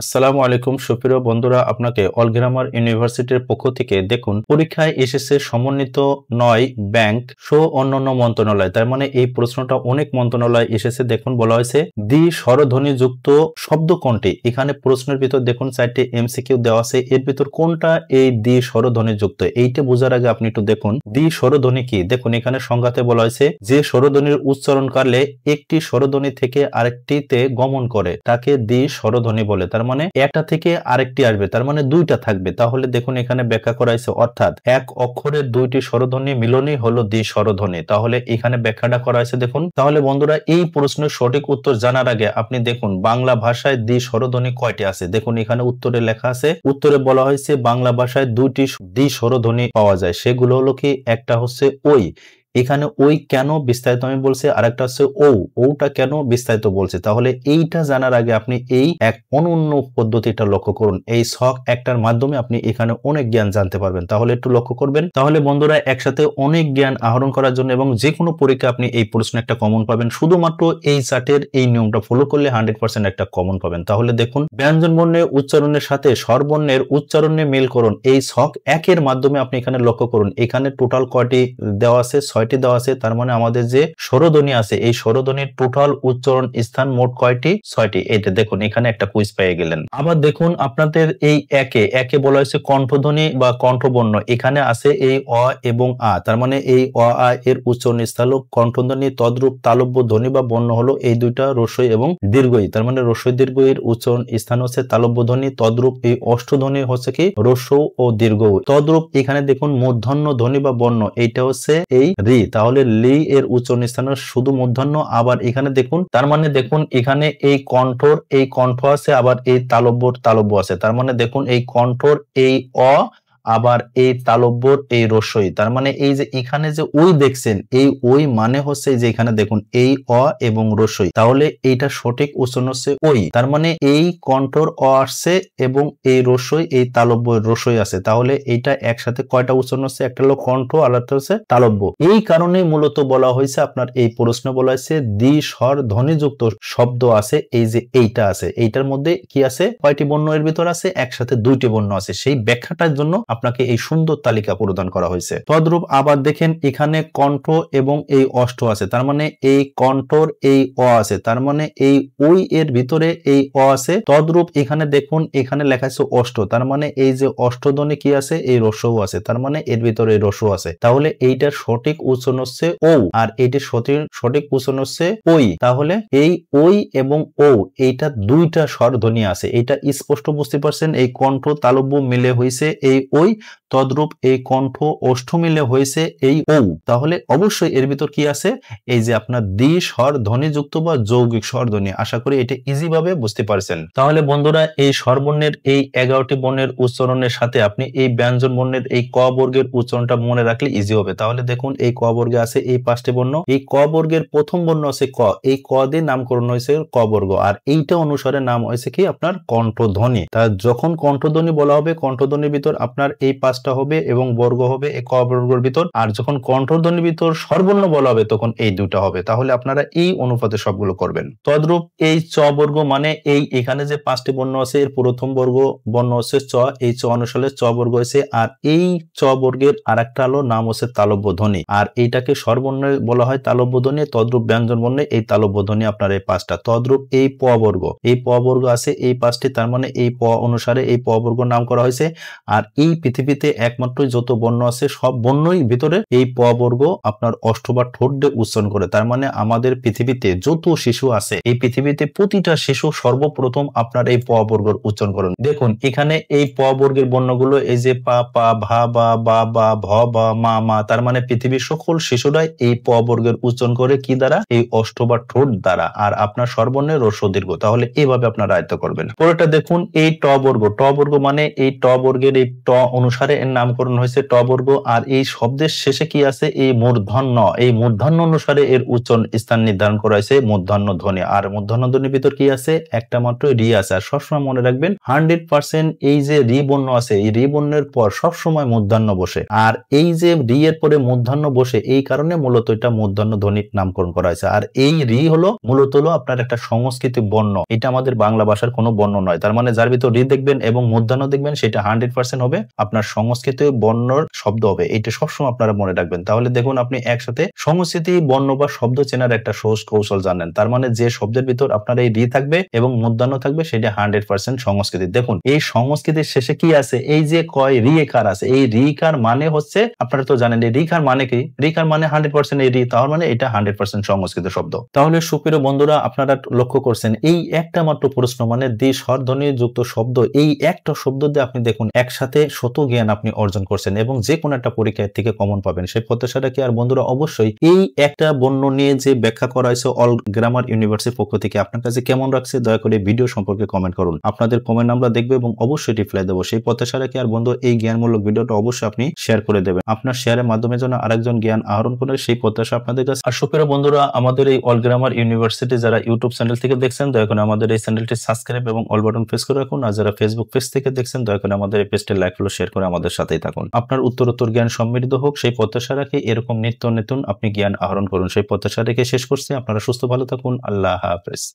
আসসালামু আলাইকুম সুপ্রিয় বন্ধুরা, আপনাকে অল গ্রামার ইউনিভার্সিটির পক্ষ থেকে দেখুন পরীক্ষায় এসেছে সমন্বিত 9 ব্যাংক সহ অন্যান্য মন্ত্রণালয়। তার মানে এই প্রশ্নটা অনেক মন্ত্রণালয় এসেছে। দেখুন বলা হয়েছে দ্বি স্বরধ্বনি যুক্ত শব্দ কোনটি। এখানে প্রশ্নের ভিতর দেখুন 4টি এমসিকিউ দেওয়া আছে, এর ভিতর কোনটা এই দ্বি স্বরধ্বনি যুক্ত এইটা বোঝার আগে আপনি একটু দেখুন দ্বি স্বরধ্বনি কি। দেখুন এখানে সংজ্ঞাতে বলা হয়েছে যে স্বরধ্বনির উচ্চারণ করলে একটি স্বরধ্বনি থেকে আরেকটিতে গমন করে তাকে দ্বি স্বরধ্বনি বলে। তার মানে একটা থেকে আরেকটি আসবে, তার মানে দুইটা থাকবে। তাহলে দেখুন এখানে ব্যাখ্যা করা হয়েছে অর্থাৎ এক অক্ষরের দুইটি স্বরধ্বনি মিলনই হলো দ্বি স্বরধ্বনি। তাহলে এখানে ব্যাখ্যাটা করা হয়েছে দেখুন। তাহলে বন্ধুরা এই প্রশ্নের সঠিক উত্তর জানার আগে আপনি দেখুন বাংলা ভাষায় দ্বি স্বরধ্বনি কয়টি আছে। দেখুন এখানে উত্তরে লেখা আছে, উত্তরে বলা হয়েছে বাংলা ভাষায় দুইটি দ্বি স্বরধ্বনি পাওয়া যায়। সেগুলো হলো কি, একটা হচ্ছে ওই, এখানে ওই কেন বিস্তারিত আমি বলছি, আরেকটা হচ্ছে ওটা কেন বিস্তারিত বলছে। তাহলে এইটা জানার আগে আপনি এই এক অনন্য পদ্ধতিটা লক্ষ্য করুন। এই ছক একটার মাধ্যমে আপনি এখানে অনেক জ্ঞান জানতে পারবেন। তাহলে একটু লক্ষ্য করবেন। তাহলে বন্ধুরা একসাথে অনেক জ্ঞান আহরণ করার জন্য এবং যে কোনো পরীক্ষা আপনি এই প্রশ্ন একটা কমন পাবেন, শুধুমাত্র এই চার্টের এই নিয়মটা ফলো করলে 100% একটা কমন পাবেন। তাহলে দেখুন ব্যঞ্জন বর্ণের উচ্চারণের সাথে স্বরবর্ণের উচ্চারণে মিল করুন, এই ছক একের মাধ্যমে আপনি এখানে লক্ষ্য করুন। এখানে টোটাল কয়টি দেওয়া আছে, 6টি দেওয়া আছে। তার মানে আমাদের যে স্বরধ্বনি আছে এই স্বরধ্বনির টোটাল উচ্চারণ স্থান মোট কয়টি, 6টি। এইটা দেখুন এখানে একটা কুইজ পেয়ে গেলেন। আবার দেখুন আপনাদের এই একে বলা হয়েছে কণ্ঠধ্বনি বা কণ্ঠবর্ণ, এখানে আছে এই অ এবং আ। তার মানে এই অ আ এর উচ্চারণ স্থান হলো কণ্ঠধ্বনি, তদ্রূপ তালব্য ধ্বনি বা বর্ণ হলো এই দুইটা রস্বই এবং দীর্ঘই। তার মানে রস্বই দীর্ঘইয়ের উচ্চারণ স্থান হচ্ছে তালব্য ধ্বনি, তদ্রূপ এই অষ্টধ্বনি হচ্ছে কি রস্য ও দীর্ঘ। তদ্রূপ এখানে দেখুন মূর্ধন্য ধ্বনি বা বর্ণ এইটা হচ্ছে এই রি। তাহলে লি এর উচ্চারণ স্থান শুধু মূর্ধন্য। আবার এখানে দেখুন, তার মানে দেখুন এখানে এই কণ্ঠর এই কণ্ঠ আছে, আবার এই তালব্যর তালব্য আছে। তার মানে দেখুন এই কণ্ঠর এই অ, আবার এই তালব্যর এই রস্বই। তার মানে এই যে এখানে যে ওই দেখছেন, এই ওই মানে হচ্ছে যে এখানে দেখুন এই অ এবং রস্বই। তাহলে এইটা সঠিক উচ্চারণ হচ্ছে ওই। তার মানে এই কণ্ঠর অ আসছে এবং এই রস্বই এই তালব্যের রস্বই আছে। তাহলে এইটা একসাথে কয়টা উচ্চারণ হচ্ছে, একটা হলো কণ্ঠ আর একটা হচ্ছে তালব্য। এই কারণে মূলত বলা হয়েছে আপনার এই প্রশ্ন বলা হয়েছে দ্বি স্বর ধ্বনিযুক্ত শব্দ আছে। এই যে এইটা আছে, এইটার মধ্যে কি আছে, কয়টি বর্ণ এর ভিতর আছে, একসাথে দুইটি বর্ণ আছে। সেই ব্যাখ্যাটার জন্য আপনাকে এই সুন্দর তালিকা প্রদান করা হয়েছে। তদ্রূপ আবার দেখেন এখানে কণ্ঠ এবং এই অষ্ট আছে। তার মানে এই কণ্ঠর এই অ আছে, তার মানে এই ওই এর ভিতরে এই অ আছে। তদ্রূপ এখানে দেখুন এখানে লেখা আছে অষ্ট, তার মানে এই যে অষ্টধ্বনি কি আছে, এই রস্যও আছে। তার মানে এর ভিতরে এই রস্য আছে। তাহলে এইটার সঠিক উচ্চারণ হচ্ছে ও, আর এইটির সঠিক উচ্চারণ হচ্ছে ওই। তাহলে এই ওই এবং ও এইটা দুইটা স্বরধ্বনি আছে, এটা স্পষ্ট বুঝতে পারছেন। এই কণ্ঠ তালব্য মিলে হয়েছে এই ওই, তদ্রূপ এই কণ্ঠ ওষ্ঠ মিলে হয়েছে এই ও। তাহলে অবশ্যই এর ভিতর কি আছে, এই যে আপনার দ্বি স্বর ধ্বনিযুক্ত বা যৌগিক স্বরধ্বনি। আশা করি এটা ইজি ভাবে বুঝতে পারছেন। তাহলে বন্ধুরা এই স্বরবর্ণের এই 11টি বর্ণের উচ্চারণের সাথে আপনি এই ব্যঞ্জন বর্ণের এই ক বর্গের উচ্চারণটা মনে রাখলে ইজি হবে। তাহলে দেখুন এই ক বর্গে আছে এই 5টি বর্ণ, এই ক বর্গের প্রথম বর্ণ আছে ক, এই ক দিয়ে নামকরণ হয়েছে ক বর্গ, আর এইটা অনুসারে নাম হয়েছে কি আপনার কণ্ঠধ্বনি। তা যখন কণ্ঠধ্বনি বলা হবে কণ্ঠধ্বনির ভিতর আপনার এই 5টা হবে এবং বর্গ হবে এই ক বর্গের ভিতর, আর যখন কণ্ঠধ্বনির ভিতর স্বরবর্ণ বলা হবে তখন এই দুটা হবে। তাহলে আপনারা এই অনুপাতে সবগুলো করবেন। তদ্রূপ এই চ বর্গ মানে এই এখানে যে 5টি বর্ণ আছে এর প্রথম বর্ণ হচ্ছে চ, এই চ অনুসারে চ বর্গ হয়েছে। আর এই চ বর্গের আরেকটা হলো নাম হচ্ছে তালব্য ধ্বনি, আর এইটাকে স্বরবর্ণে বলা হয় তালব্য ধ্বনি। তদ্রূপ ব্যঞ্জন বর্ণে এই তালব্য ধ্বনি আপনার এই 5টা। তদ্রূপ এই প বর্গ, এই প বর্গ আছে এই 5টি, তার মানে এই প অনুসারে এই প বর্গ নাম করা হয়েছে। আর এই পৃথিবীতে একমাত্র যত বর্ণ আছে সব বর্ণই ভিতরে এই প বর্গ আপনার অষ্ট বা ঠোঁট দিয়ে উচ্চারণ করে। তার মানে আমাদের পৃথিবীতে যত শিশু আছে এই পৃথিবীতে প্রতিটা শিশু সর্বপ্রথম আপনার এই প বর্গের উচ্চারণ করুন। দেখুন এখানে এই প বর্গের বর্ণগুলো এই যে পা পা ভা বা বা বা ভ বা মা মা, তার মানে পৃথিবীর সকল শিশুরাই এই প বর্গের উচ্চারণ করে কি দ্বারা, এই অষ্ট বা ঠোঁট দ্বারা। আর আপনার স্বরবর্ণের রস্য দীর্ঘ। তাহলে এইভাবে আপনারা আয়ত্ত করবেন। পরেরটা দেখুন এই ট বর্গ, ট বর্গ মানে এই ট বর্গের এই ট অনুসারে এর নামকরণ হয়েছে ট বর্গ। আর এই শব্দের শেষে কি আছে, এই মূর্ধন্য, এই মূর্ধন্য অনুসারে এর উচ্চারণ স্থান নির্ধারণ করা হয়েছে মূর্ধন্য ধ্বনি। আর মূর্ধন্য ধ্বনির ভিতর কি আছে, একটা মাত্র রি আছে। আর সবসময় মনে রাখবেন 100% এই যে রি বর্ণ আছে, এই রি বর্ণের পর সবসময় মূর্ধন্য বসে। আর এই যে রি এর পরে মূর্ধন্য বসে, এই কারণে মূলত এটা মূর্ধন্য ধ্বনির নামকরণ করা হয়েছে। আর এই রি হলো মূলত আপনার একটা সংস্কৃত বর্ণ, এটা আমাদের বাংলা ভাষার কোনো বর্ণ নয়। তার মানে যার ভিতর রি দেখবেন এবং মূর্ধন্য দেখবেন, সেটা 100% হবে আপনার সংস্কৃত বর্ণর শব্দ হবে। এটা সবসময় আপনারা মনে রাখবেন। তাহলে দেখুন আপনি একসাথে সংস্কৃতি বর্ণ বা শব্দ চেনার একটা সহজ কৌশল জানেন। তার মানে যে শব্দের ভিতর আপনার এই রি থাকবে এবং মূর্ধন্য থাকবে, সেটা 100% সংস্কৃতি। দেখুন এই সংস্কৃতির শেষে কি আছে, এই যে কয় রি কার আছে, এই রি কার মানে হচ্ছে, আপনারা তো জানেন এই রি কার মানে কি, রি কার মানে 100% এই রি, তার মানে এটা 100% সংস্কৃত শব্দ। তাহলে সুপ্রিয় বন্ধুরা, আপনারা লক্ষ্য করছেন এই একটা মাত্র প্রশ্ন, মানে দ্বি স্বরধ্বনি যুক্ত শব্দ, এই একটা শব্দ দিয়ে আপনি দেখুন একসাথে শত জ্ঞান আপনি অর্জন করছেন এবং যে কোনো একটা পরীক্ষার থেকে কমন পাবেন, সেই প্রত্যাশাটা কি। আর বন্ধুরা অবশ্যই এই একটা বর্ণ নিয়ে যে ব্যাখ্যা করা হয়েছে অল গ্রামার ইউনিভার্সিটির পক্ষ থেকে, আপনার কাছে কেমন রাখছে দয়া করে ভিডিও সম্পর্কে কমেন্ট করুন। আপনাদের কমেন্ট আমরা দেখবো এবং অবশ্যই রিপ্লাই দেবো। সেই প্রত্যাশাটা কি। আর বন্ধু এই জ্ঞানমূলক ভিডিওটা অবশ্যই আপনি শেয়ার করে দেবেন। আপনার শেয়ারের মাধ্যমে যেন আরেকজন জ্ঞান আহরণ করে, সেই প্রত্যাশা আপনাদের কাছে। আর সুপ্রিয় বন্ধুরা, আমাদের এই অল গ্রামার ইউনিভার্সিটি যারা ইউটিউব চ্যানেল থেকে দেখছেন, দয়া করে আমাদের এই চ্যানেলটি সাবস্ক্রাইব এবং অল বাটন প্রেস করে রাখুন। আর যারা ফেসবুক পেজ থেকে দেখছেন, দয়া করে আমাদের এই পেজটি লাইক ফলো শেয়ার করে আমাদের সাথেই থাকুন। আপনার উত্তরোত্তর জ্ঞান সমৃদ্ধ হোক, সেই প্রত্যাশা রাখি। এরকম নিত্য নতুন আপনি জ্ঞান আহরণ করুন, সেই প্রত্যাশা রেখে শেষ করছি। আপনারা সুস্থ ভালো থাকুন। আল্লাহ হাফেজ।